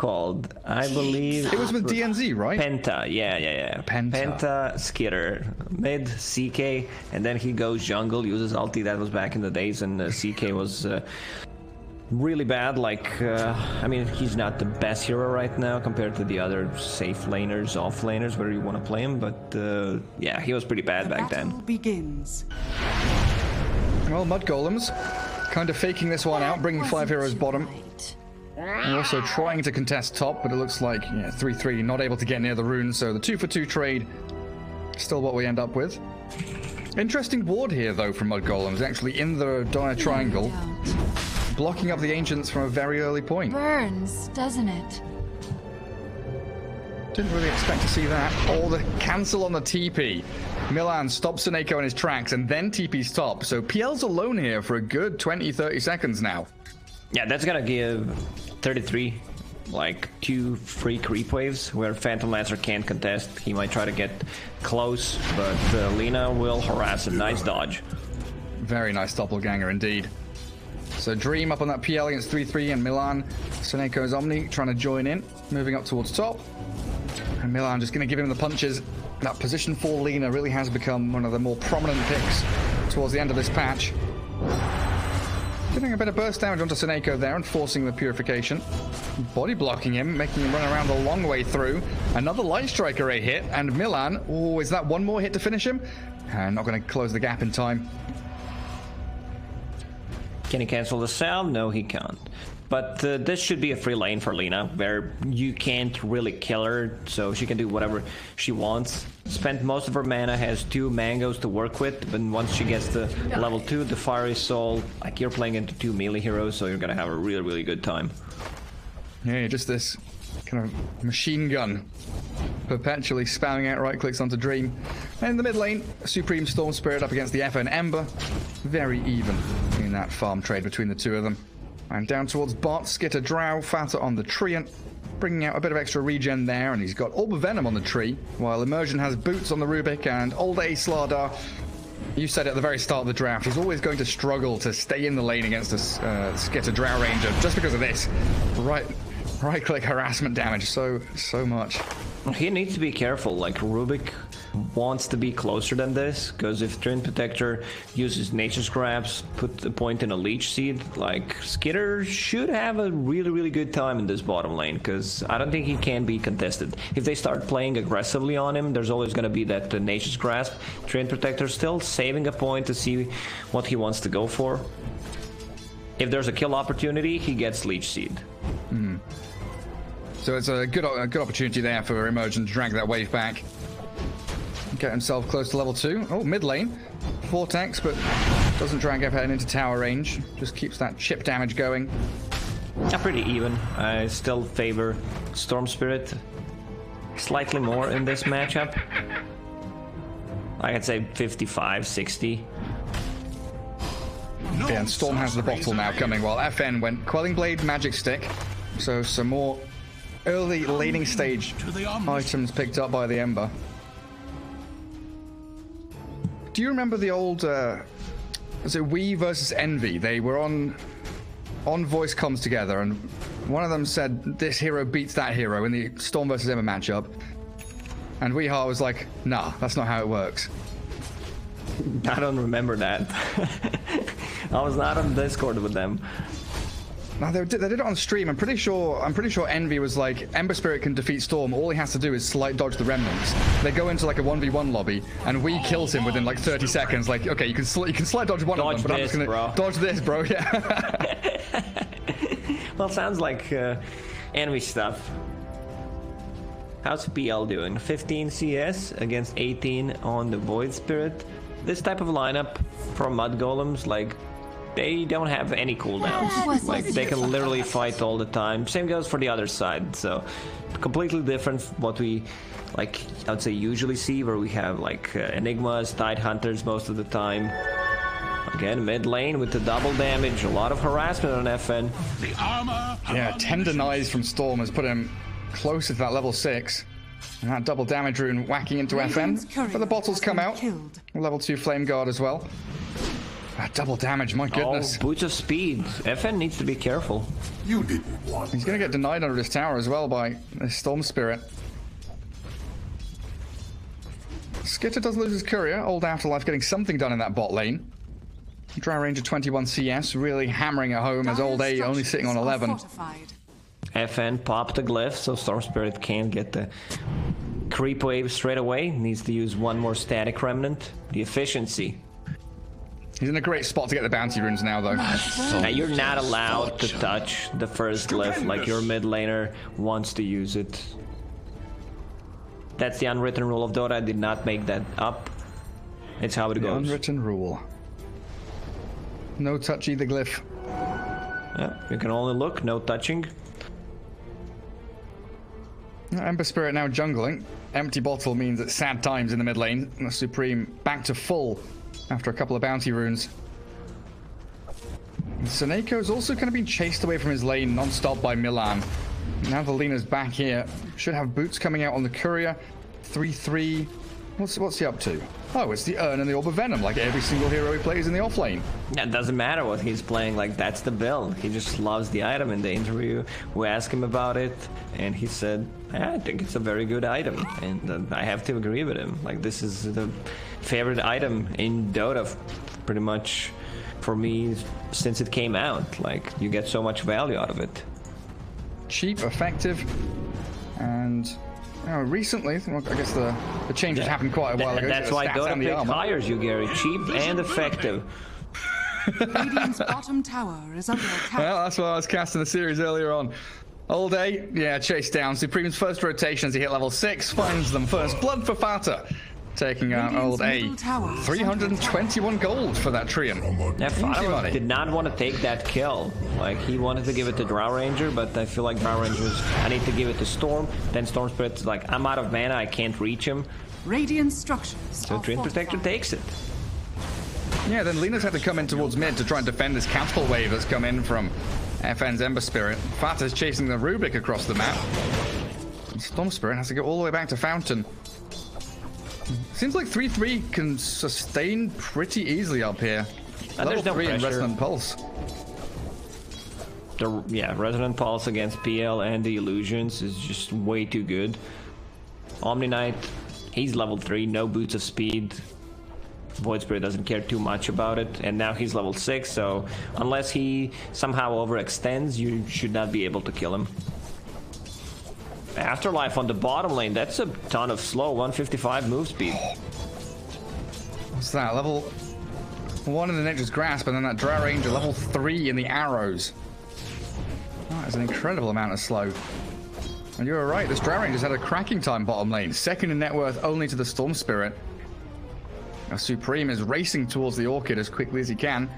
called? I believe it was with DNZ, right? Penta, yeah. Penta, Skitter, mid, CK, and then he goes jungle, uses ulti. That was back in the days, and CK was really bad. Like, I mean, he's not the best hero right now compared to the other safe laners, off laners, where you want to play him, but yeah, he was pretty bad back then. Begins. Well, Mudgolems kind of faking this one out, bringing 5 heroes bottom. And also trying to contest top, but it looks like 3-3, not able to get near the rune, so the 2-for-2 trade, still what we end up with. Interesting ward here, though, from Mudgolems, actually in the dire triangle, blocking up the Ancients from a very early point. Burns, doesn't it? Didn't really expect to see that. Oh, the cancel on the TP. Milan stops Seneko in his tracks and then TP's top, so PL's alone here for a good 20-30 seconds now. Yeah, that's gonna give 33, like 2 free creep waves where Phantom Lancer can't contest. He might try to get close, but Lina will harass him. Nice dodge. Very nice doppelganger indeed. So Dream up on that PL against 3-3 and Milan. Seneco's Omni trying to join in, moving up towards top. And Milan just going to give him the punches. That position for Lina really has become one of the more prominent picks towards the end of this patch. Getting a bit of burst damage onto Seneko there and forcing the purification. Body blocking him, making him run around the long way through. Another Light Striker A hit, and Milan, oh, is that one more hit to finish him? Not going to close the gap in time. Can he cancel the cell? No, he can't. But this should be a free lane for Lina, where you can't really kill her, so she can do whatever she wants. Spent most of her mana, has 2 mangoes to work with, but once she gets to level 2, the Fiery Soul, like you're playing into 2 melee heroes, so you're gonna have a really, really good time. Yeah, just this kind of machine gun, perpetually spamming out right clicks onto Dream. And in the mid lane, Supreme Storm Spirit up against the FN Ember. Very even in that farm trade between the two of them. And down towards bot, Skitter Drow, Fata on the Treant, bringing out a bit of extra regen there, and he's got Orb of Venom on the tree, while Immersion has Boots on the Rubik, and Old A Slardar, you said at the very start of the draft, he's always going to struggle to stay in the lane against a Skitter Drow Ranger, just because of this. Right-click harassment damage, so much. He needs to be careful, like Rubik wants to be closer than this, because if Twin Protector uses Nature's Grabs, put the point in a Leech Seed, like Skitter should have a really, really good time in this bottom lane, because I don't think he can be contested. If they start playing aggressively on him, there's always going to be that Nature's Grasp. Twin Protector still saving a point to see what he wants to go for. If there's a kill opportunity, he gets Leech Seed. So it's a good opportunity there for Emergent to drag that wave back. Get himself close to level 2. Oh, mid lane. Vortex, but doesn't drag FN into tower range. Just keeps that chip damage going. Pretty even. I still favor Storm Spirit slightly more in this matchup. I could say 55-60. Yeah, and Storm has the bottle now coming, while FN went Quelling Blade, Magic Stick. So some more early laning stage items picked up by the Ember. Do you remember the old, was it We versus Envy? They were on voice comms together, and one of them said this hero beats that hero in the Storm versus Ember matchup. And Weehaw was like, nah, that's not how it works. I don't remember that. I was not on Discord with them. No, they did it on stream. I'm pretty sure Envy was like, Ember Spirit can defeat Storm. All he has to do is slight dodge the remnants. They go into like a 1v1 lobby, and We kills him within like 30 seconds. Like, okay, you can slight dodge one of them, but I'm just gonna dodge this, bro. Yeah. Well, sounds like Envy stuff. How's PL doing? 15 CS against 18 on the Void Spirit. This type of lineup from Mudgolems, like, they don't have any cooldowns. Like, they can literally fight all the time. Same goes for the other side, so completely different what we, like, I would say usually see, where we have, like, Enigmas, Tide Hunters most of the time. Again, mid lane with the double damage, a lot of harassment on FN. Yeah, Tendernized from Storm has put him closer to that level 6. And that double damage rune whacking into FN. But the bottles come out. Level 2 Flame Guard as well. Double damage, my goodness. Oh, boots of speed. FN needs to be careful. You didn't want. He's going to get denied under his tower as well by the Storm Spirit. Skitter does lose his courier. Old Afterlife getting something done in that bot lane. Drow Ranger 21 CS really hammering it home as Old A only sitting on 11. FN popped the glyph, so Storm Spirit can't get the creep wave straight away. Needs to use one more static remnant. The efficiency. He's in a great spot to get the bounty runes now, though. Now, you're not allowed to touch the first glyph, like your mid laner wants to use it. That's the unwritten rule of Dota. I did not make that up. It's how it goes. Unwritten rule. No touch either glyph. Yeah, you can only look, no touching. Ember Spirit now jungling. Empty bottle means it's sad times in the mid lane. And the Supreme back to full after a couple of bounty runes. Seneco's also kind of been chased away from his lane non-stop by Milan. Now the Lina's back here. Should have boots coming out on the courier. 3-3. What's he up to? Oh, it's the Urn and the Orb of Venom, like every single hero he plays in the offlane. Yeah, it doesn't matter what he's playing, like that's the build. He just loves the item. In the interview, we asked him about it, and he said, yeah, I think it's a very good item. And I have to agree with him. Like, this is the favorite item in Dota, pretty much, for me, since it came out. Like, you get so much value out of it. Cheap, effective, and recently, I guess the changes happened quite a while ago. That's why Dota pick hires you, Gary. Cheap and effective. Radiant's bottom tower is under attack. Well, that's why I was casting the series earlier on. All day, yeah, chase down. Supreme's first rotation as he hit level 6 finds them first blood for Fata. Taking out Old A. 321 gold for that Treant. Yeah, Fata did not want to take that kill. Like, he wanted to give it to Drow Ranger, but I feel like Drow Ranger's, I need to give it to Storm. Then Storm Spirit's like, I'm out of mana, I can't reach him. Radiant structures. So Treant Protector takes it. Yeah, then Lina's had to come in towards mid to try and defend this catapult wave that's come in from FN's Ember Spirit. Fata's chasing the Rubik across the map. And Storm Spirit has to go all the way back to Fountain. Seems like 3-3 can sustain pretty easily up here. There's no 3 in pressure. Resonant Pulse. Yeah, Resonant Pulse against PL and the Illusions is just way too good. Omni Knight, he's level 3, no boots of speed. Void Spirit doesn't care too much about it, and now he's level 6, so unless he somehow overextends, you should not be able to kill him. Afterlife on the bottom lane, that's a ton of slow, 155 move speed. What's that? Level 1 in the Nature's Grasp, and then that Drow Ranger, level 3 in the Arrows. That is an incredible amount of slow. And you were right, this Drow Ranger's had a cracking time bottom lane. Second in net worth only to the Storm Spirit. Now Supreme is racing towards the Orchid as quickly as he can.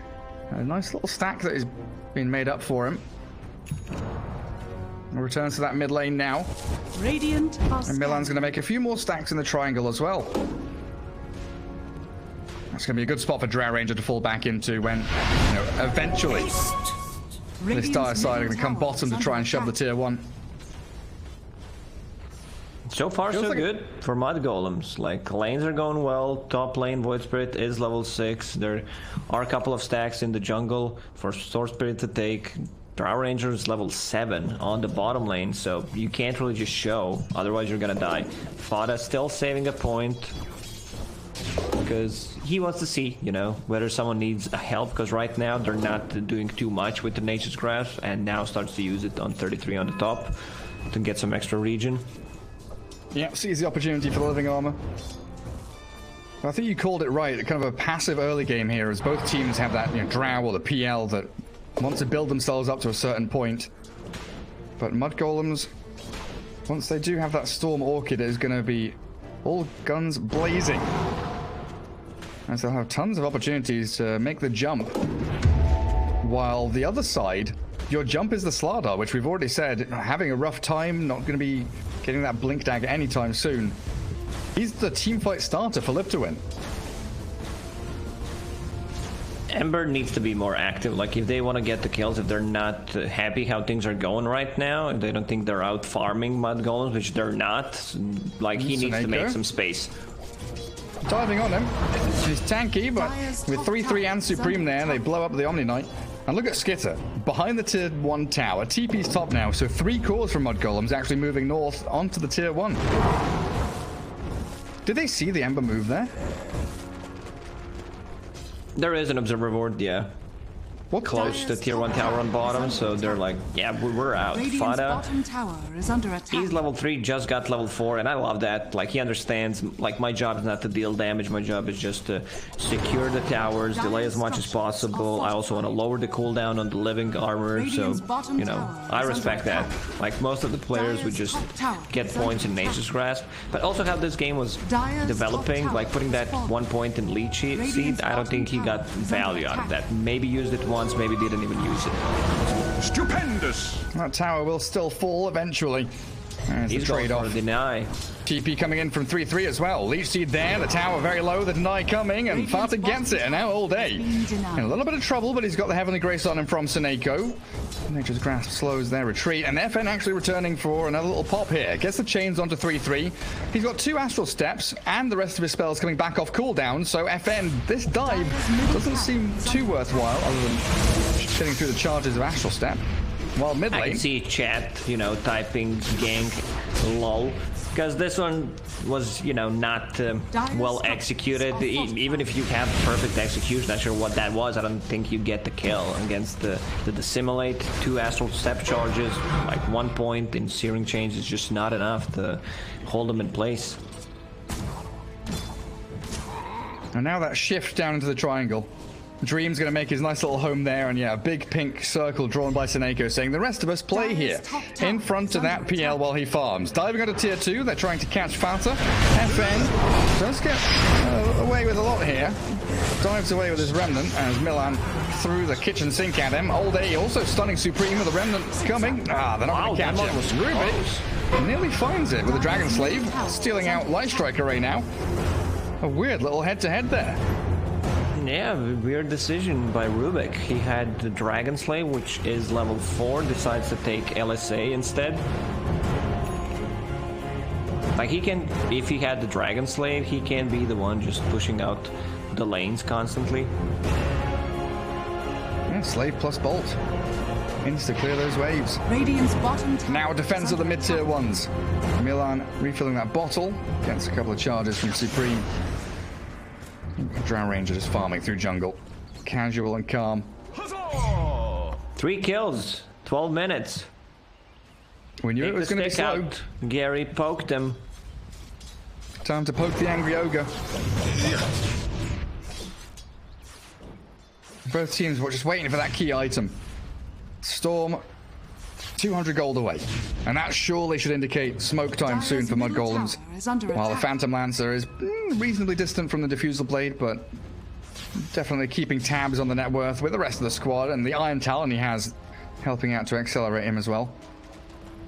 A nice little stack that is being made up for him. Returns to that mid lane now. Radiant and Milan's going to make a few more stacks in the triangle as well. That's going to be a good spot for Drow Ranger to fall back into when, you know, eventually this dire side are going to come bottom to try and shove the tier 1. So far, so good for Mudgolems. Like, lanes are going well. Top lane, Void Spirit is level 6. There are a couple of stacks in the jungle for Storm Spirit to take. Drow Ranger is level 7 on the bottom lane, so you can't really just show, otherwise you're gonna die. Fada still saving a point, because he wants to see, you know, whether someone needs a help, because right now they're not doing too much with the Nature's Grasp, and now starts to use it on 33 on the top to get some extra regen. Yeah, sees the opportunity for the living armor. I think you called it right, kind of a passive early game here, as both teams have that, you know, Drow or the PL that want to build themselves up to a certain point. But Mudgolems, once they do have that Storm Orchid, it is going to be all guns blazing. And so they'll have tons of opportunities to make the jump. While the other side, your jump is the Slardar, which we've already said, having a rough time, not going to be getting that Blink Dagger anytime soon. He's the teamfight starter for Liv to win. Ember needs to be more active. Like, if they want to get the kills, if they're not happy how things are going right now, if they don't think they're out farming Mudgolems, which they're not, like, he needs to make some space. diving on him. He's tanky, but with 3-3 and Supreme there, they blow up the Omni Knight. And look at Skitter, behind the tier 1 tower. TP's top now, so 3 cores from Mudgolems actually moving north onto the tier 1. Did they see the Ember move there? There is an observer ward, yeah. What Close to tier 1 tower on bottom, so they're like, yeah, we're out. Fada, bottom tower is under attack. he's level 3, just got level 4, and I love that. Like, he understands, like, my job is not to deal damage, my job is just to secure the towers, delay as much as possible. I also want to lower the cooldown on the living armor, so, you know, I respect that. Like, most of the players would just get points in Nature's Grasp, but also how this game was developing, like, putting that 1 point in lead seed, I don't think he got value out of that. Maybe used it once, maybe didn't even use it. Stupendous! That tower will still fall eventually. There's He's the going trade-off. for a deny. TP coming in from 3-3 as well. Leech Seed there, the tower very low, the deny coming, and Fata gets it, and now all day. In a little bit of trouble, but he's got the Heavenly Grace on him from Seneko. Nature's Grasp slows their retreat, and FN actually returning for another little pop here. Gets the chains onto 3-3. He's got 2 Astral Steps, and the rest of his spells coming back off cooldown, so FN, this dive doesn't seem too worthwhile, other than getting through the charges of Astral Step. While mid lane... I can see chat, you know, typing gank, lol. Because this one was, you know, not well executed. Even if you have perfect execution, not sure what that was, I don't think you get the kill against the dissimilate. 2 Astral Step charges, like 1 point in Searing Chains is just not enough to hold them in place. And now that shift down into the triangle. Dream's going to make his nice little home there, and yeah, a big pink circle drawn by Seneko saying the rest of us play here, in front of that PL while he farms. Diving onto tier 2, they're trying to catch Fata. FN does get away with a lot here. Dives away with his Remnant as Milan threw the kitchen sink at him. All day also stunning Supreme with the Remnant coming. Ah, they're not going to catch him. Rubik nearly finds it with the Dragon Slave, stealing out Light Strike Array now. A weird little head-to-head there. Yeah, weird decision by Rubik. He had the Dragon Slave, which is level 4, decides to take LSA instead. Like, he can, if he had the Dragon Slave, he can be the one just pushing out the lanes constantly. Yeah, Slave plus Bolt. Insta clear those waves. Radiant's bottom tower Now defense of the mid-tier ones. Milan refilling that bottle. Gets a couple of charges from Supreme. Drow Ranger just farming through jungle. Casual and calm. Huzzah! 3 kills, 12 minutes. We knew it was going to be slow. Out. Gary poked him. Time to poke the angry ogre. Both teams were just waiting for that key item. Storm, 200 gold away. And that surely should indicate smoke time soon for Mudgolems. While the Phantom Lancer is reasonably distant from the Diffusal Blade, but definitely keeping tabs on the net worth with the rest of the squad, and the Iron Talon he has helping out to accelerate him as well.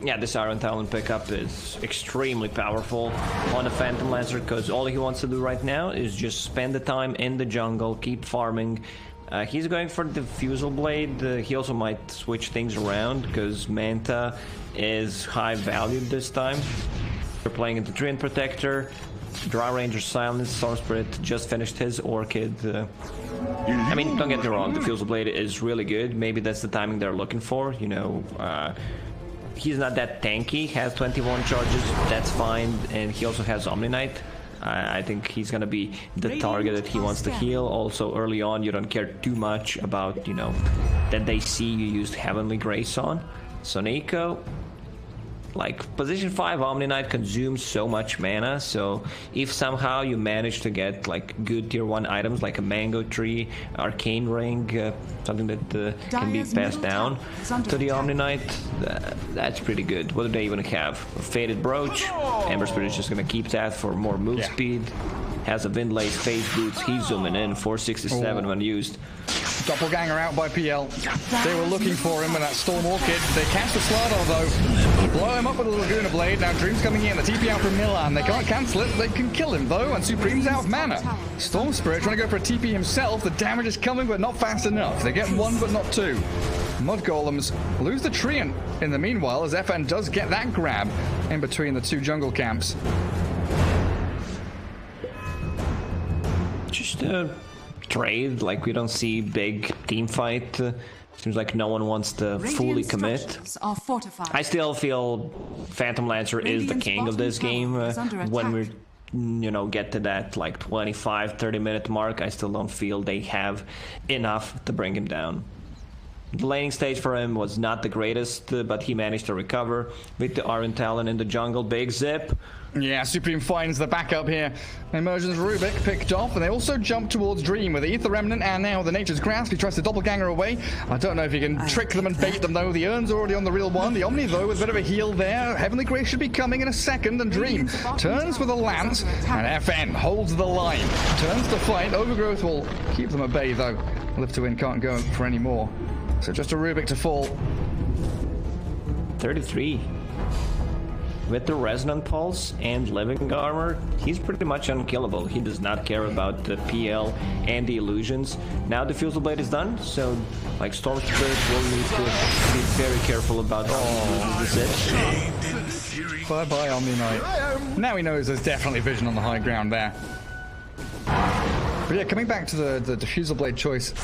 Yeah, this Iron Talon pickup is extremely powerful on a Phantom Lancer, because all he wants to do right now is just spend the time in the jungle, keep farming. He's going for the Diffusal Blade. He also might switch things around, because Manta is high valued this time. We're playing into Treant Protector. Drow Ranger Silence, Storm Spirit just finished his Orchid. I mean, don't get me wrong, the Diffusal Blade is really good. Maybe that's the timing they're looking for, you know. He's not that tanky, has 21 charges, that's fine, and he also has Omni Knight. I think he's gonna be the target that he wants to heal. Also, early on, you don't care too much about, you know, that they see you used Heavenly Grace on. So Nico, like, position 5 Omni Knight consumes so much mana, so if somehow you manage to get, like, good tier 1 items, like a Mango Tree, Arcane Ring, something that can be passed down to the Omni Knight, that's pretty good. What do they even have? A Faded Brooch, Ember Spirit is just gonna keep that for more move speed. Has a Windlace, Phase Boots, he's zooming in, 467 when used. Doppelganger out by PL. They were looking for him with that Storm Orchid. They catch the Slardar though. Blow him up with a Laguna Blade. Now Dream's coming in. The TP out from Milan. They can't cancel it. They can kill him though. And Supreme's out of mana. Storm Spirit trying to go for a TP himself. The damage is coming but not fast enough. They get 1 but not 2. Mudgolems lose the Treant in the meanwhile as FN does get that grab in between the 2 jungle camps. Just a trade, like we don't see big team fight. Seems like no one wants to fully commit. Structures are fortified. I still feel Phantom Lancer is the king of this game. When we, you know, get to that like 25-30 minute mark, I still don't feel they have enough to bring him down. The laning stage for him was not the greatest, but he managed to recover with the Iron Talon in the jungle. Big zip. Yeah, Supreme finds the backup here. Emergence Rubik picked off, and they also jump towards Dream with the Ether Remnant and now the Nature's Grasp. He tries to doppelganger away. I don't know if he can trick them and bait them, though. The Urn's already on the real one. The Omni, though, with a bit of a heal there. Heavenly Grace should be coming in a second, and Dream turns with a lance, and FN holds the line. Turns to fight. Overgrowth will keep them at bay, though. Live to win can't go for any more. So just a Rubik to fall. 33. With the Resonant Pulse and Living Armor, he's pretty much unkillable. He does not care about the PL and the illusions. Now the Fusel Blade is done, so like Storm Spirit will need to be very careful about this it. Bye-bye, Omni Knight. Now he knows there's definitely vision on the high ground there. But yeah, coming back to the Diffusal Blade choice,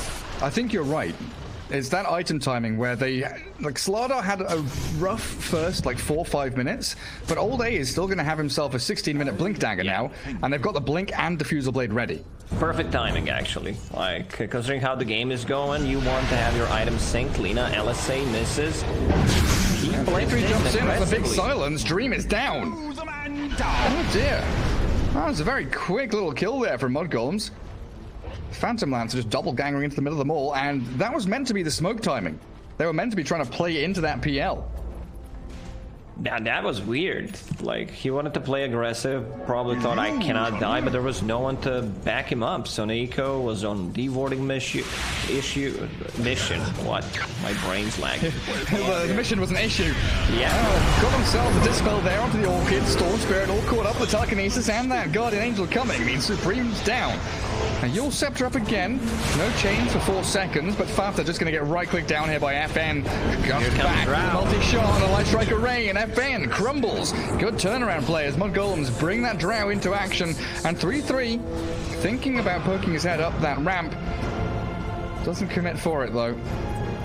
I think you're right. It's that item timing where they, like, Slardar had a rough first, like, 4 or 5 minutes, but Old A is still going to have himself a 16-minute Blink Dagger now, and they've got the Blink and Diffusal Blade ready. Perfect timing, actually. Like, considering how the game is going, you want to have your items synced. Lina, LSA misses. He jumps in with a big silence. Dream is down. Oh, dear. That was a very quick little kill there from Mudgolems. Phantom Lancer just doppelgangering into the middle of them all, and that was meant to be the smoke timing. They were meant to be trying to play into that PL. Now, that was weird. Like, he wanted to play aggressive, probably thought I cannot die, but there was no one to back him up. So Nico was on de-warding mission. What? My brain's lagging. The mission was an issue. Yeah. Got themselves a dispel there onto the Orchid. Storm Spirit all caught up with telekinesis, and that Guardian Angel coming means Supreme's down. And Yule Scepter up again. No chains for 4 seconds, but Fafta just going to get right-clicked down here by FN. Comes back with a multi-shot on a Light Strike Array, and FN crumbles. Good turnaround players. Mudgolems bring that Drow into action, and 3-3 thinking about poking his head up that ramp. Doesn't commit for it, though.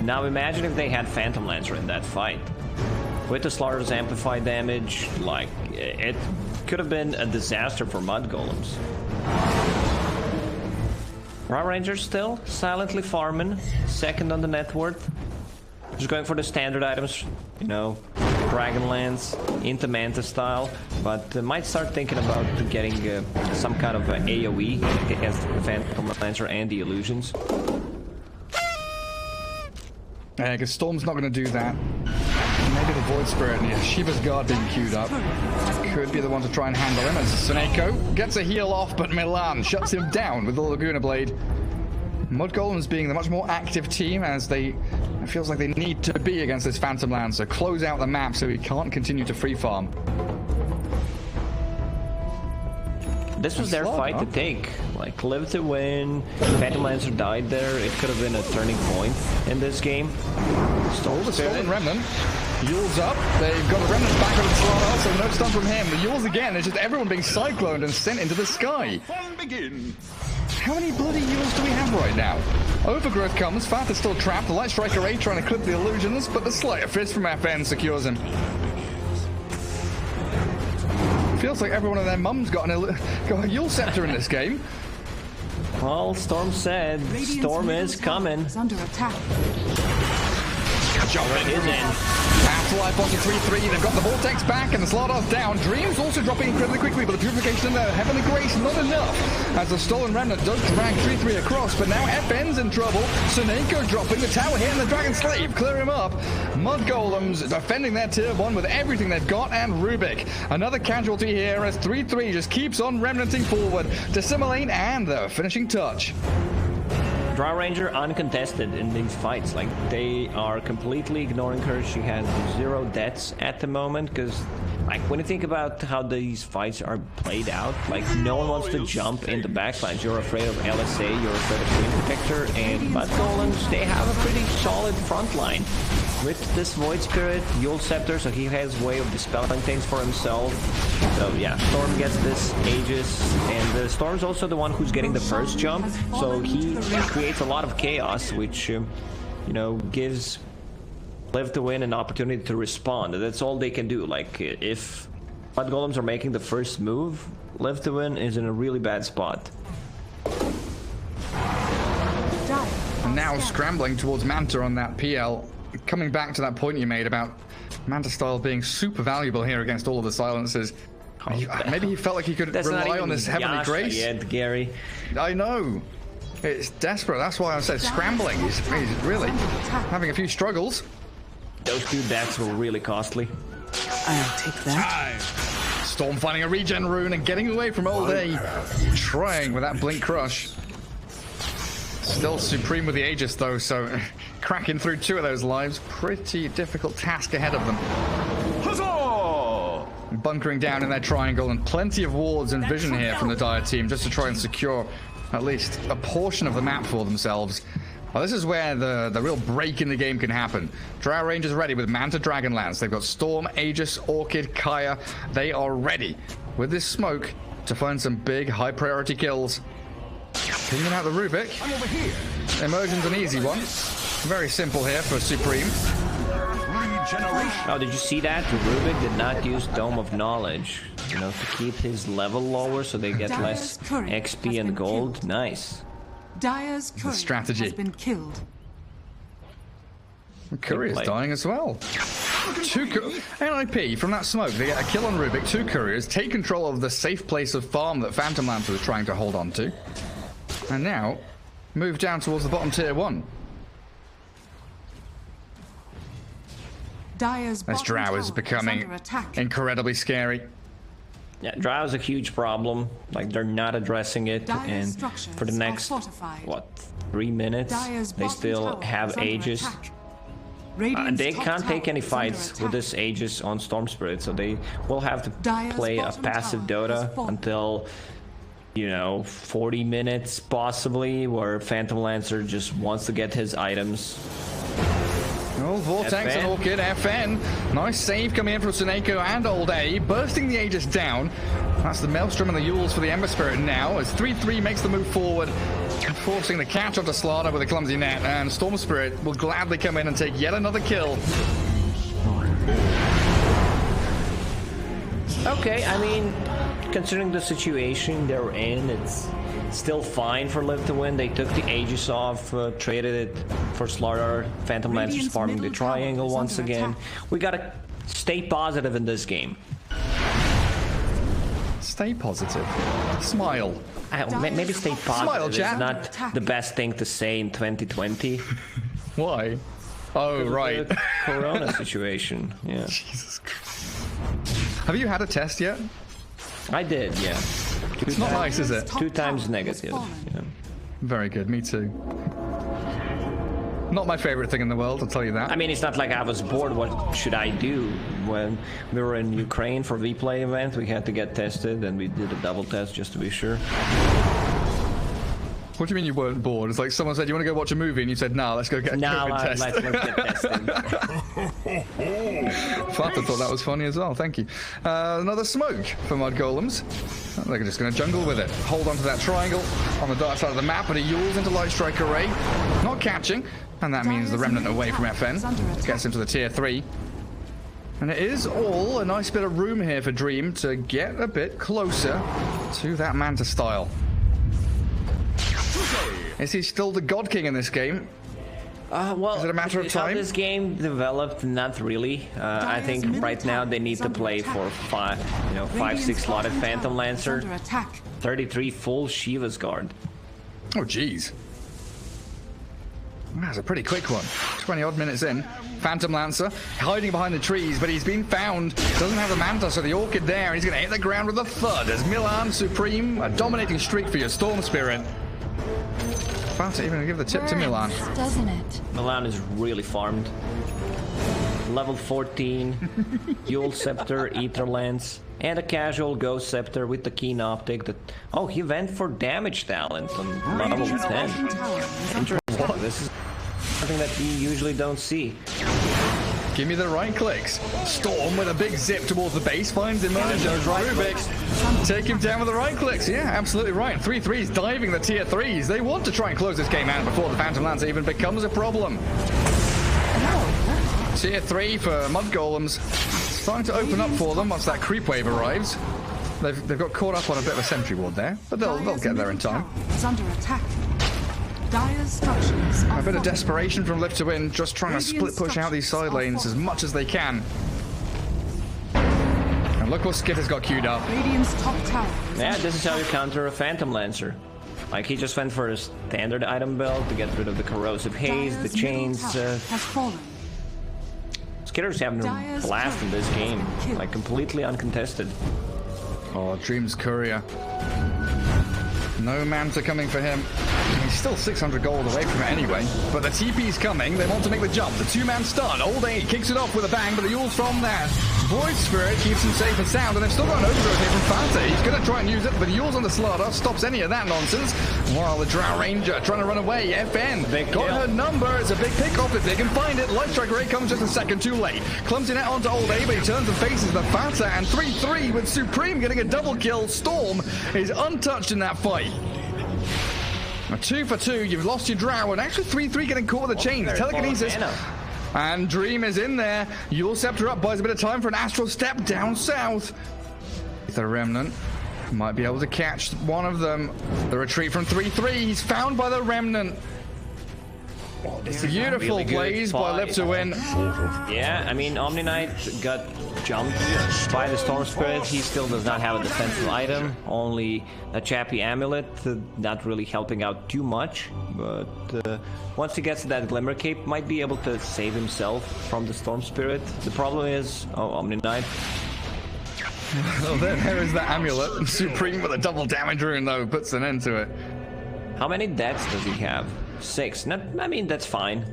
Now imagine if they had Phantom Lancer in that fight. With the Slardar's amplified damage, like, it could have been a disaster for Mudgolems. Raw Ranger still silently farming, second on the net worth. Just going for the standard items, you know, Dragonlance, into Manta style, but might start thinking about getting some kind of AoE against the Phantom Lancer and the illusions. Yeah, because Storm's not going to do that. Maybe the Void Spirit, yeah, Shiva's Guard being queued up. Could be the one to try and handle him as Seneko gets a heal off, but Milan shuts him down with the Laguna Blade. Mudgolems being the much more active team as it feels like they need to be against this Phantom Lancer. Close out the map so he can't continue to free farm. This was their fight to take. Like, live to win. Phantom Lancer died there. It could have been a turning point in this game. Stole the Stolen Remnant. Yule's up. They've got the Remnant back on the slot, so no stun from him. The Yule's again. It's just everyone being cycloned and sent into the sky. How many bloody Yules do we have right now? Overgrowth comes. Fath is still trapped. The Light Strike Array trying to clip the illusions, but the Slayer Fist from FN secures him. Feels like everyone and their mum's got a Yule Scepter in this game. Well, Storm said Storm is coming. Under attack. Jumping in. Afterlife onto 3-3. They've got the Vortex back and the Slardar's down. Dream's also dropping incredibly quickly, but the Purification in there. Heavenly Grace not enough. As the Stolen Remnant does drag 3-3 across, but now FN's in trouble. Seneko dropping the tower here and the Dragon Slave clear him up. Mudgolems defending their tier 1 with everything they've got, and Rubik. Another casualty here as 3-3 just keeps on remnanting forward. Dissimilate and the finishing touch. Drow Ranger uncontested in these fights. Like, they are completely ignoring her. She has 0 deaths at the moment, because, like, when you think about how these fights are played out, like, no one wants to jump in the backlines. You're afraid of LSA, you're afraid of Queen Protector, and Mudgolems, they have a pretty solid front line. with this Void Spirit, Yule Scepter, so he has a way of dispelling things for himself. So yeah, Storm gets this Aegis, and Storm's also the one who's getting the first jump, so he creates a lot of chaos, which, you know, gives Live to Win an opportunity to respond. That's all they can do. Like, if Mudgolems are making the first move, Live to Win is in a really bad spot. And now scrambling towards Manta on that PL. Coming back to that point you made about Manta style being super valuable here against all of the silences. Maybe he felt like he could rely on this Heavenly Grace. Yet, Gary. I know. It's desperate. That's why I said scrambling. He's really having a few struggles. Those two decks were really costly. I'll take that. Storm finding a regen rune and getting away from all day. Trying with that Blink Crush. Still Supreme with the Aegis though, so cracking through 2 of those lives. Pretty difficult task ahead of them. Huzzah! Bunkering down in their triangle, and plenty of wards and vision here from the Dire team just to try and secure at least a portion of the map for themselves. Well, this is where the real break in the game can happen. Drow Rangers ready with Manta Dragonlance. They've got Storm, Aegis, Orchid, Kaya. They are ready with this smoke to find some big high priority kills. Pinging out the Rubik. I'm over here. Immersion's an easy one. Very simple here for Supreme. Regeneration. Oh, did you see that? Rubik did not use Dome of Knowledge, you know, to keep his level lower so they get less XP and gold. Nice. Dire's courier strategy. has been killed. Courier's dying as well. 2 NIP from that smoke. They get a kill on Rubik, 2 couriers, take control of the safe place of farm that Phantom Lancer was trying to hold on to. And now, move down towards the bottom tier 1. Dire's This Drow is becoming incredibly scary. Yeah, Drow is a huge problem. Like, they're not addressing it, and for the next, what, 3 minutes, they still have Aegis. They can't take any fights with this Aegis on Storm Spirit, so they will have to play a passive Dota until, you know, 40 minutes possibly, where Phantom Lancer just wants to get his items. Oh, Vortex FN. and Orchid, FN. Nice save coming in from Suneko and Old A, bursting the Aegis down. That's the Maelstrom and the Yules for the Ember Spirit now, as 3-3 makes the move forward, forcing the catch onto Slaughter with a clumsy net, and Storm Spirit will gladly come in and take yet another kill. Okay, I mean, considering the situation they're in, it's still fine for Live to Win. They took the Aegis off, traded it for Slaughter. Phantom Lancer's farming the triangle once again. We gotta stay positive in this game. Stay positive. Smile. Maybe stay positive. Smile, is chat. not the best thing to say in 2020. Why? Oh, right. The Corona situation, yeah. Jesus Christ. Have you had a test yet? I did, yeah. It's not nice, is it? 2 times negative. Yeah. Very good, me too. Not my favorite thing in the world, I'll tell you that. I mean, it's not like I was bored. What should I do? When we were in Ukraine for V-Play event, we had to get tested, and we did a double test just to be sure. What do you mean you weren't bored? It's like someone said, you want to go watch a movie, and you said, nah, let's go get a COVID test. Let's get tested. Fata thought that was funny as well, thank you. Another smoke for Mudgolems. They're just going to jungle with it. Hold on to that triangle on the dark side of the map, but he yules into Light Strike Array. Not catching, and that means the Remnant away from FN. Gets him to the tier 3. And it is all a nice bit of room here for Dream to get a bit closer to that Manta style. Is he still the God King in this game? Well, is it a matter of time? How this game developed, not really. I think right now they need to play for 5-6 slotted Phantom Lancer, 33 full Shiva's Guard. Oh, jeez. That's a pretty quick one. 20 odd minutes in. Phantom Lancer hiding behind the trees, but he's been found. Doesn't have the Manta, so the Orchid there, and he's going to hit the ground with a thud as Milan Supreme, a dominating streak for your Storm Spirit. About to even give the tip to Milan. Doesn't it? Milan is really farmed. Level 14, Yule Scepter, Ether Lance, and a casual Ghost Scepter with the Keen Optic. That he went for damage talent on level 10. Interesting. This is something that we usually don't see. Give me the right clicks. Storm with a big zip towards the base. Finds Immersion. Rubik. Take him down with the right clicks. Yeah, absolutely right. 3-3s diving the tier 3s. They want to try and close this game out before the Phantom Lancer even becomes a problem. Tier 3 for Mudgolems. Starting to open up for them once that creep wave arrives. They've got caught up on a bit of a sentry ward there, but they'll get there in time. Is under attack. Dire's structures are A bit of desperation from Lift to Win, just trying to split push out these side lanes as much as they can. And look what Skip has got queued up. Radiant's top tower. Yeah, this is how you counter a Phantom Lancer. Like, he just went for a standard item belt to get rid of the corrosive haze, the chains. Has fallen. Skitter's having a blast in this game, like completely uncontested. Oh, Dream's Courier. No Manta coming for him. He's still 600 gold away from it anyway. But the TP's coming. They want to make the jump. The two-man stun. Old A kicks it off with a bang, but the Yule's from that. Void Spirit keeps him safe and sound, and they've still got an overgrowth here from Fanta. He's going to try and use it, but the Yule's on the Slaughter stops any of that nonsense. While the Drow Ranger trying to run away. FN got her number. It's a big pick off if they can find it. Light Strike Ray comes just a second too late. Clumsy net onto Old A, but he turns and faces the Fanta, and 3-3 with Supreme getting a double kill. Storm is untouched in that fight. A 2 for 2, you've lost your Drow, and actually 3-3 getting caught with the chains. Telekinesis. And Dream is in there. Yule Scepter up, buys a bit of time for an Astral Step down south. The Remnant might be able to catch one of them. The retreat from 3-3, he's found by the Remnant. Beautiful plays by Lip to Win. Yeah, I mean, Omni Knight got jumped by the Storm Spirit. He still does not have a defensive item, only a Chappy Amulet, not really helping out too much. But once he gets to that Glimmer Cape, might be able to save himself from the Storm Spirit. The problem is, Omni Knight. Oh, there is that Amulet. Supreme with a double damage rune, though, puts an end to it. How many deaths does he have? 6. I mean, that's fine.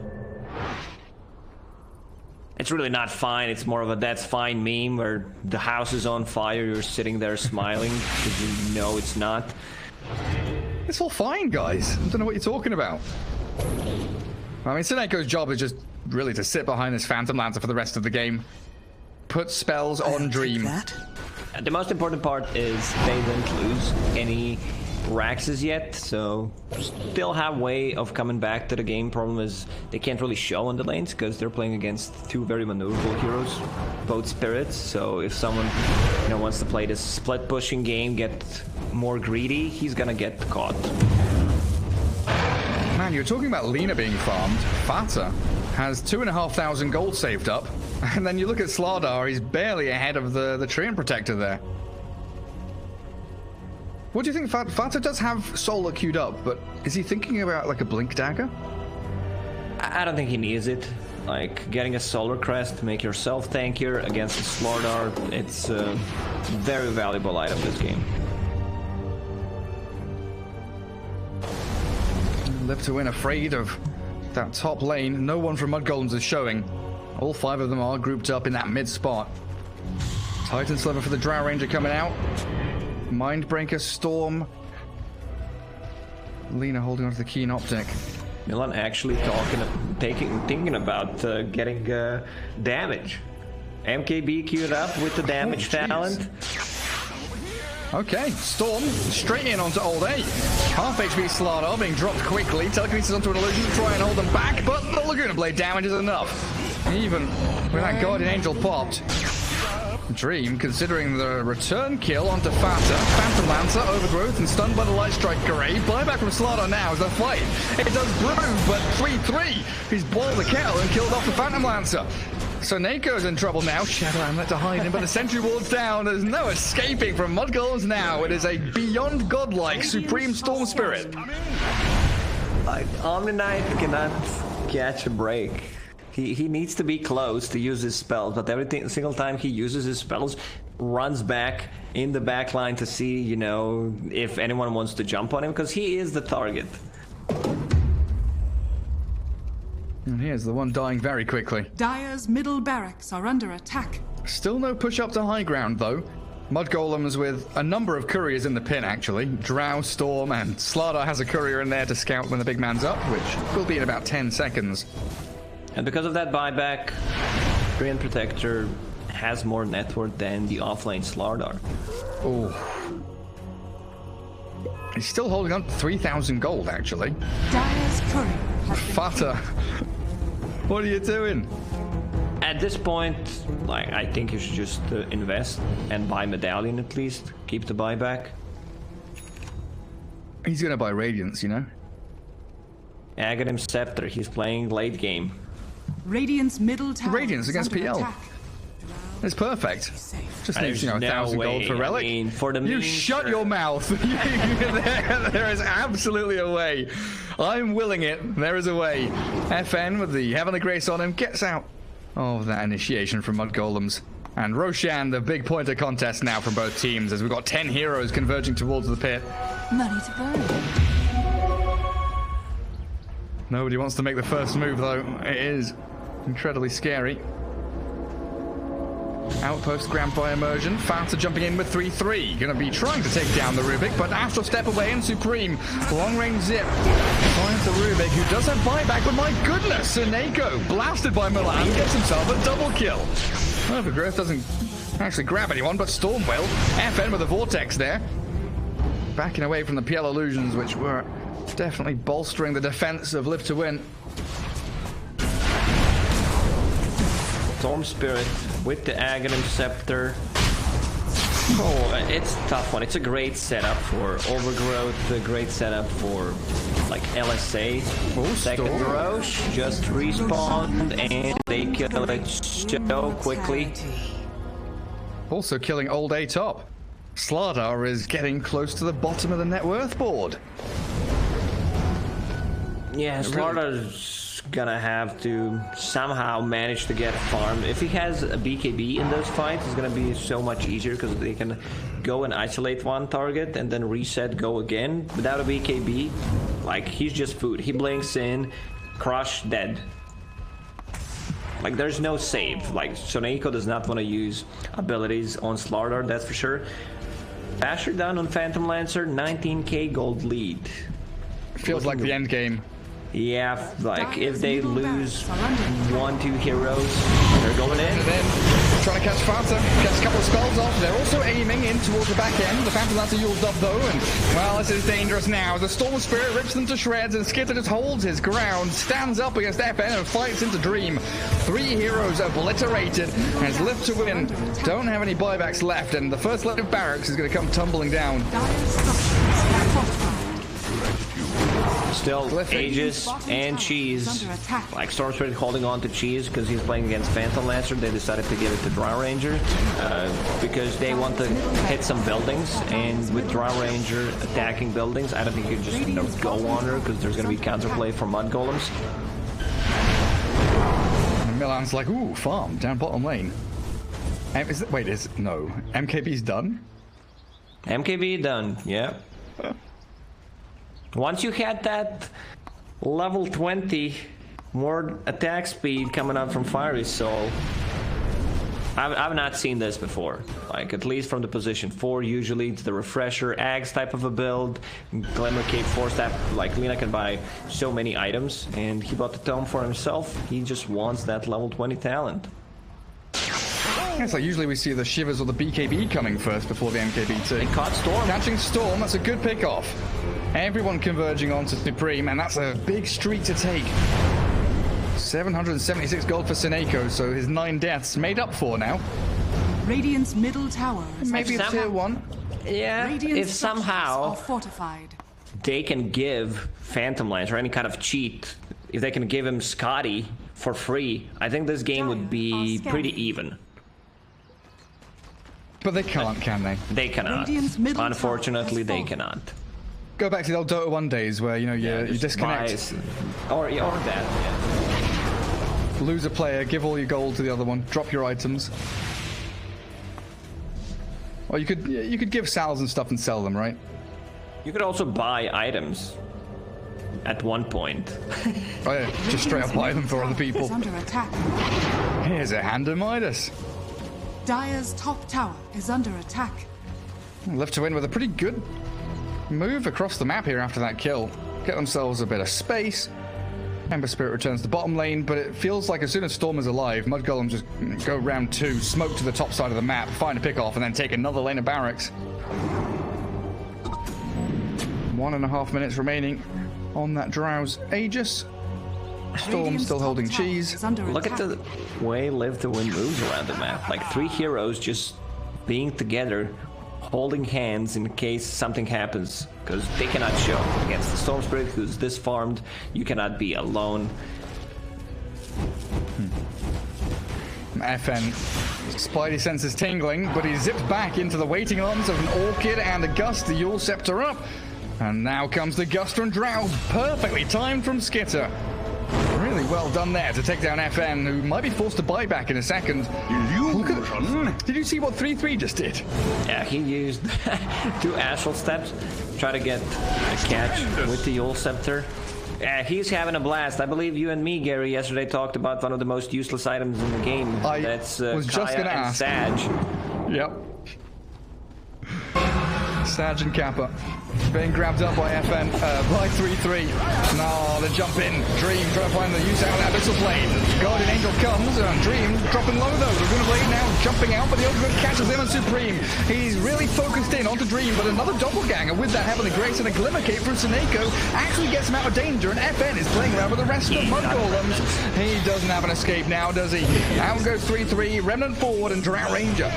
It's really not fine. It's more of a that's fine meme where the house is on fire, you're sitting there smiling because you know it's not. It's all fine, guys. I don't know what you're talking about. I mean, Sineko's job is just really to sit behind this Phantom Lancer for the rest of the game. Put spells on Dream. The most important part is they didn't lose any Raxes yet, so still have way of coming back to the game. Problem is they can't really show on the lanes because they're playing against two very maneuverable heroes, both spirits. So if someone wants to play this split pushing game, get more greedy, he's gonna get caught. Man, you're talking about Lina being farmed. Fata has 2,500 gold saved up, and then you look at Slardar, he's barely ahead of the Treant Protector there. What do you think? Fata does have Solar queued up, but is he thinking about like a Blink Dagger? I don't think he needs it. Like, getting a Solar Crest to make yourself tankier against the Slardar, it's a very valuable item this game. Live to Win afraid of that top lane. No one from Mudgolems is showing. All 5 of them are grouped up in that mid spot. Titan Sliver for the Drow Ranger coming out. Mindbreaker, Storm. Lina holding onto the Keen Optic. Milan actually thinking about getting damage. MKB queued up with the damage talent. Okay, Storm straight in onto Old A. Half HP Slardar being dropped quickly. Telekinesis onto an illusion to try and hold them back, but the Laguna Blade damage is enough. Even when that Guardian Angel popped. Dream considering the return kill onto Fata. Phantom Lancer, overgrowth, and stunned by the Light Strike Gray. Buyback from Slardar now as they fight. It does brew, but 3-3. He's boiled the kettle and killed off the Phantom Lancer. So Nako's in trouble now. Shadow Amulet to hide him, but the sentry ward's down. There's no escaping from Mudgolems now. It is a beyond godlike Supreme Storm Spirit. Like, Omni Knight cannot catch a break. He needs to be close to use his spells, but every single time he uses his spells, runs back in the back line to see, if anyone wants to jump on him, because he is the target. And here's the one dying very quickly. Dire's middle barracks are under attack. Still no push up to high ground, though. Mudgolems with a number of couriers in the pin, actually. Drow, Storm, and Slardar has a courier in there to scout when the big man's up, which will be in about 10 seconds. And because of that buyback, Grand Protector has more net worth than the offlane Slardar. Oh. He's still holding on to 3,000 gold, actually. Dire's courier has been Fata, what are you doing? At this point, like, I think you should just invest and buy Medallion at least. Keep the buyback. He's gonna buy Radiance, you know? Aghanim Scepter, he's playing late game. Radiant's middle tower. Radiance is against under PL. attack. It's perfect. Just needs, There's 1,000 no gold for way. Relic. I mean, for the You meme, shut sure. your mouth. There is absolutely a way. I'm willing it. There is a way. FN with the Heavenly Grace on him gets out of that initiation from Mudgolems. And Roshan, the big pointer contest now from both teams as we've got 10 heroes converging towards the pit. Money to burn. Nobody wants to make the first move, though. It is incredibly scary. Outpost grabbed by immersion. Fanta jumping in with 3-3. Gonna be trying to take down the Rubik, but Astral step away and Supreme. Long range zip. Finds the Rubik, who does have buyback, but my goodness, Seneko, blasted by Milan, gets himself a double kill. Overgrowth doesn't actually grab anyone, but Storm will. FN with a Vortex there. Backing away from the PL illusions, which were definitely bolstering the defense of Live to Win. Storm Spirit with the Aghanim Scepter. Oh, it's a tough one. It's a great setup for Overgrowth, a great setup for like LSA. Second Storm. Roche just respawned and they kill it so quickly. Also killing old A top. Slardar is getting close to the bottom of the net worth board. Yeah, Slardar's gonna have to somehow manage to get a farm. If he has a BKB in those fights, it's gonna be so much easier because they can go and isolate one target and then reset, go again. Without a BKB, like, he's just food. He blinks in, crush, dead. Like, there's no save. Like, Soneko does not want to use abilities on Slardar, that's for sure. Basher down on Phantom Lancer, 19k gold lead. Feels like the end game. Yeah, like, if they lose 1-2 heroes, they're going in. And then trying to catch Fanta, gets a couple of spells off. They're also aiming in towards the back end. The Phantom Lancer used up though, and well, this is dangerous now. The Storm Spirit rips them to shreds, and Skitter just holds his ground, stands up against FN and fights into Dream. 3 heroes obliterated, as Live to Win don't have any buybacks left, and the first leg of barracks is going to come tumbling down. Dire's structures are fortified. Still, Aegis and Cheese. Like, Storm Spirit holding on to Cheese because he's playing against Phantom Lancer. They decided to give it to Drow Ranger because they want to hit some buildings. And with Drow Ranger attacking buildings, I don't think you can just go on her because there's going to be counterplay from Mudgolems. And Milan's like, ooh, farm down bottom lane. No, MKB's done? MKB done, yeah. Once you had that level 20 more attack speed coming up from Fiery Soul, I've not seen this before. Like, at least from the position 4, usually it's the Refresher, Ags type of a build, Glimmer Cape 4 staff. Like, Lina can buy so many items, and he bought the Tome for himself. He just wants that level 20 talent. Yeah, it's like usually we see the Shivers or the BKB coming first before the MKB too. They caught Storm. Catching Storm, that's a good pick off. Everyone converging onto Supreme, and that's a big streak to take. 776 gold for Seneko, so his 9 deaths made up for now. Radiant's middle tower is Maybe a tier 1. Yeah, Radiant's if structures somehow are fortified. they can give Phantom Lance or any kind of cheat, if they can give him Scotty for free, I think this game would be pretty even. But they can't, can they? They cannot. Radiant's middle Unfortunately, tower has they fallen. cannot. Go back to the old Dota 1 days where, you know, you Just disconnect, or that, yeah. lose a player, give all your gold to the other one, drop your items. Or you could give sals and stuff and sell them, right? You could also buy items at one point. Oh yeah, just straight up buy them for other people. Is under attack. Here's a hand of Midas. Dire's top tower is under attack. Left to win with a pretty good move across the map here after that kill. Get themselves a bit of space. Ember Spirit returns to bottom lane, but it feels like as soon as Storm is alive, Mudgolems just go round 2, smoke to the top side of the map, find a pick off, and then take another lane of barracks. 1.5 minutes remaining on that Drow's Aegis. Storm still holding cheese. Look at the way Live to Win moves around the map. Like 3 heroes just being together, holding hands in case something happens, because they cannot show against the Storm Spirit who's this farmed. You cannot be alone. FN, Spidey senses tingling, but he zips back into the waiting arms of an Orchid and a Gust, the Yule Scepter up. And now comes the Gust from Drow, perfectly timed from Skitter. Really well done there to take down FN, who might be forced to buy back in a second. Did you see what 3-3 just did? Yeah, he used 2 Astral Steps, try to get a catch with the Yule Scepter. He's having a blast. I believe you and me, Gary, yesterday talked about one of the most useless items in the game. That's was Kaya just gonna and ask. Sag. Yep. Sag and Kappa being grabbed up by FN, by 3-3. No, the jump in. Dream trying to find the use out of that Abyssal Blade. Guardian Angel comes, and Dream dropping low though. The Runa Blade now jumping out, but the Ultimate catches him and Supreme. He's really focused in onto Dream, but another Doppelganger with that Heavenly Grace and a Glimmer Cape from Seneko actually gets him out of danger, and FN is playing around with the rest of the Mudgolems. He doesn't have an escape now, does he? Out goes 3-3, Remnant forward, and Drow Ranger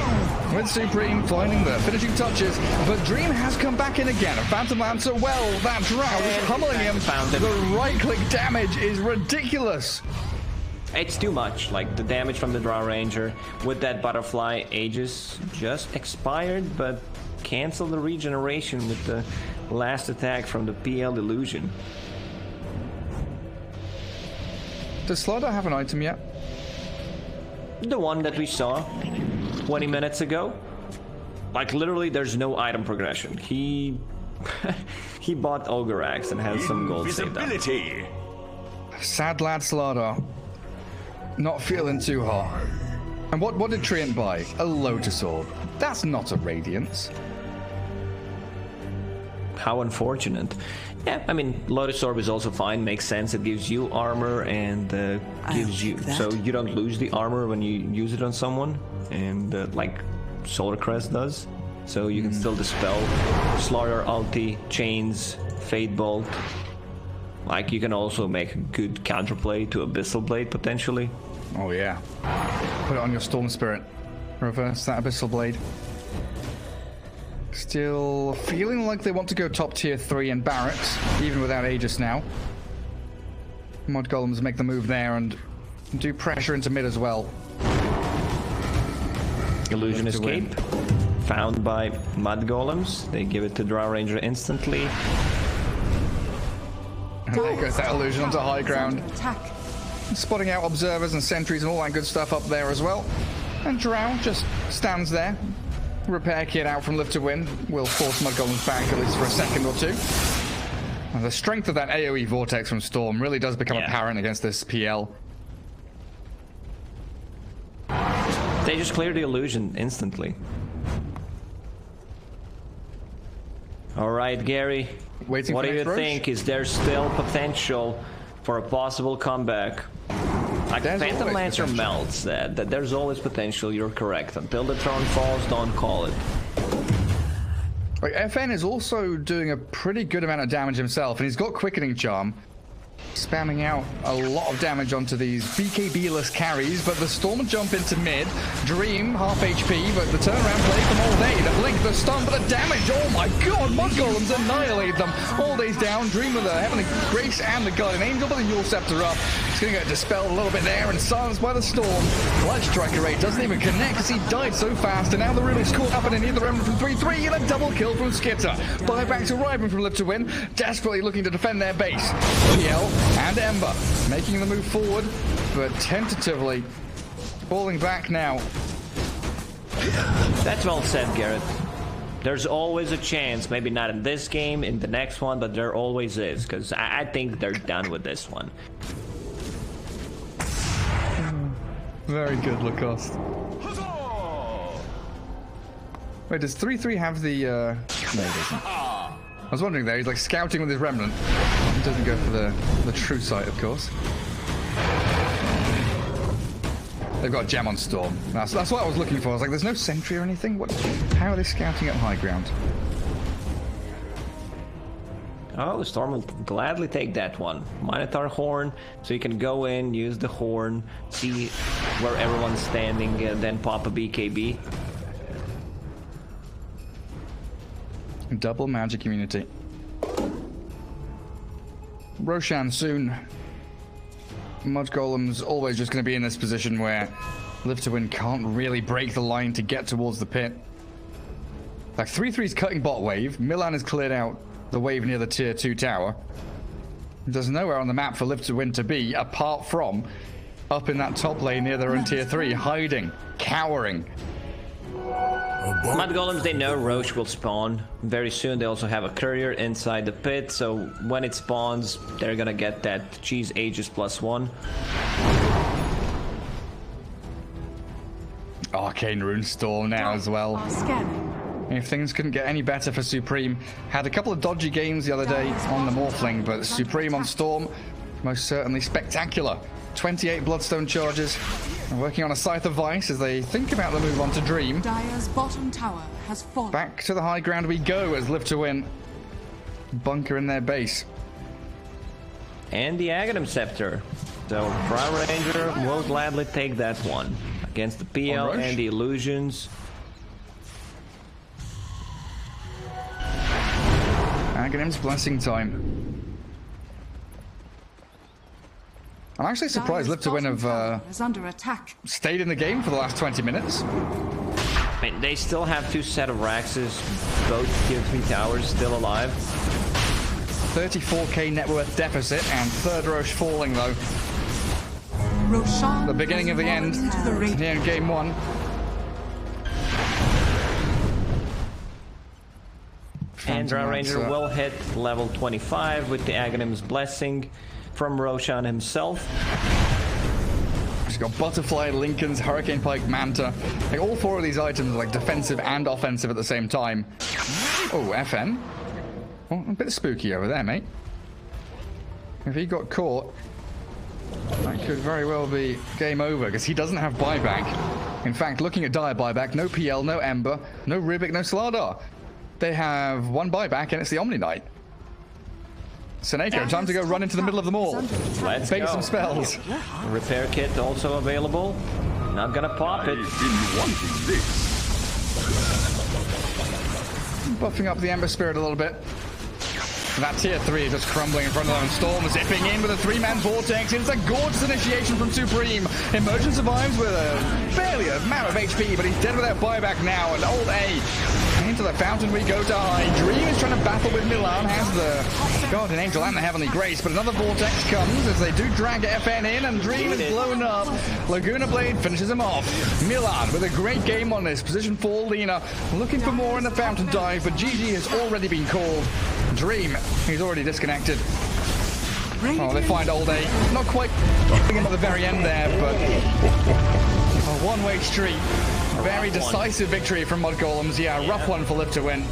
with Supreme finding the finishing touches, but Dream has come back in again. And Phantom Lancer, well, that Drow is pummeling him. The right-click damage is ridiculous. It's too much. Like, the damage from the Drow Ranger with that Butterfly Aegis just expired, but cancel the regeneration with the last attack from the PL Illusion. Does Slaughter have an item yet? The one that we saw 20 minutes ago. Like, literally, there's no item progression. He bought Ogre Axe and has some gold saved up. Sad lad Slaughter. Not feeling too hot. And what did Treant buy? A Lotus Orb. That's not a Radiance. How unfortunate. Yeah, I mean, Lotus Orb is also fine, makes sense. It gives you armor and gives you... So you don't lose the armor when you use it on someone. And like Solar Crest does. So you can still dispel Slaughter, Ulti, Chains, Fade Bolt. Like, you can also make a good counterplay to Abyssal Blade, potentially. Oh yeah. Put it on your Storm Spirit. Reverse that Abyssal Blade. Still feeling like they want to go top tier 3 in barracks, even without Aegis now. Mudgolems make the move there and do pressure into mid as well. Illusion Escape, found by Mudgolems. They give it to Drow Ranger instantly. And there goes that illusion onto high ground. Spotting out observers and sentries and all that good stuff up there as well. And Drow just stands there. Repair kit out from Live to Win will force Mudgolems back at least for a second or two. And the strength of that AoE Vortex from Storm really does become apparent against this PL. They just clear the illusion instantly. Alright, Gary. What do you think? Is there still potential for a possible comeback? Like, Phantom Lancer melts. That there's always potential, you're correct. Until the throne falls, don't call it. Like, FN is also doing a pretty good amount of damage himself, and he's got Quickening Charm. Spamming out a lot of damage onto these BKB-less carries, but the Storm jump into mid. Dream, half HP, but the turnaround play from All Day. The blink, the stun, but the damage, oh my god, Mudgolems annihilate them. All Day's down, Dream with the Heavenly Grace and the Guardian Angel, but the Yule Scepter up. It's going to get dispelled a little bit there and silenced by the Storm. Clutch Striker rate doesn't even connect because he died so fast, and now the Runa's caught up in either Remnant from 3-3 and a double kill from Skitter. Buyback to Riven from Live to Win, desperately looking to defend their base. PL and Ember making the move forward, but tentatively falling back now. That's well said, Garrett. There's always a chance, maybe not in this game, in the next one, but there always is, because I think they're done with this one. Very good, Lacoste. Wait, does 3-3 have the... no, it doesn't. I was wondering there, he's like scouting with his remnant. He doesn't go for the true sight, of course. They've got a gem on Storm. That's what I was looking for. I was like, there's no sentry or anything? How are they scouting at high ground? Oh, Storm will gladly take that one. Minotaur Horn, so you can go in, use the horn, see where everyone's standing, and then pop a BKB. Double magic immunity. Roshan soon. Mudgolems always just going to be in this position where Live to Win can't really break the line to get towards the pit. Like 3-3's cutting bot wave. Milan has cleared out the wave near the tier 2 tower. There's nowhere on the map for Live to Win to be apart from up in that top lane near their own tier 3, hiding, cowering. Mudgolems, they know Roche will spawn very soon. They also have a courier inside the pit, so when it spawns, they're gonna get that cheese ages +1. Arcane Rune Storm now as well. If things couldn't get any better for Supreme, had a couple of dodgy games the other day on the Morphling, but Supreme on Storm, most certainly spectacular. 28 Bloodstone charges, and working on a Scythe of Vice as they think about the move on to Dream. Dire's bottom tower has fallen. Back to the high ground we go as Live to Win bunker in their base. And the Aghanim Scepter. So Drow Ranger will gladly take that one against the PL and the Illusions. Aghanim's blessing time. I'm actually surprised Live to Win have stayed in the game for the last 20 minutes. I mean, they still have 2 set of Raxes, both tier 3 towers still alive. 34k net worth deficit and third Roche falling though. The beginning of the end here in game 1. And Drow Ranger will hit level 25 with the Aghanim's Blessing from Roshan himself. She's got Butterfly, Lincoln's, Hurricane Pike, Manta. Like all 4 of these items are like defensive and offensive at the same time. Oh, FN. Oh, a bit spooky over there, mate. If he got caught, that could very well be game over because he doesn't have buyback. In fact, looking at Dire buyback, no PL, no Ember, no Rubik, no Slardar. They have 1 buyback and it's the Omni Knight. Seneko, time to go run into the middle of them all. Let's Bake go. some spells. Repair kit also available. Not gonna pop it. Buffing up the Ember Spirit a little bit. That tier 3 is just crumbling in front of them. Storm zipping in with a 3-man vortex. It's a gorgeous initiation from Supreme. Emergent survives with a barely a amount of HP, but he's dead without buyback now. And old A. Into the fountain we go to high. Dream is trying to battle with Milan. Has the Guardian Angel and the Heavenly Grace, but another vortex comes as they do drag FN in, and Dream is blown up. Laguna Blade finishes him off. Milan with a great game on this. Position 4, Lina looking for more in the fountain dive, but GG has already been called. Dream, he's already disconnected. Oh, they find old A. Not quite him at the very end there, but a one-way street. Very decisive victory from Mudgolems. Yeah, rough one for Live to Win.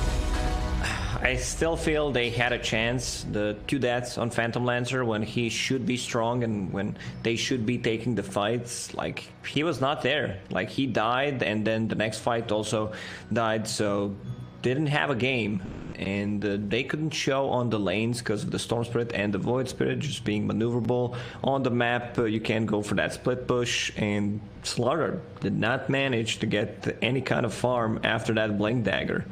I still feel they had a chance. The 2 deaths on Phantom Lancer when he should be strong and when they should be taking the fights. Like, he was not there. Like, he died and then the next fight also died, so didn't have a game. And they couldn't show on the lanes because of the Storm Spirit and the Void Spirit just being maneuverable. On the map, you can't go for that split push, and Slaughter did not manage to get any kind of farm after that Blink Dagger.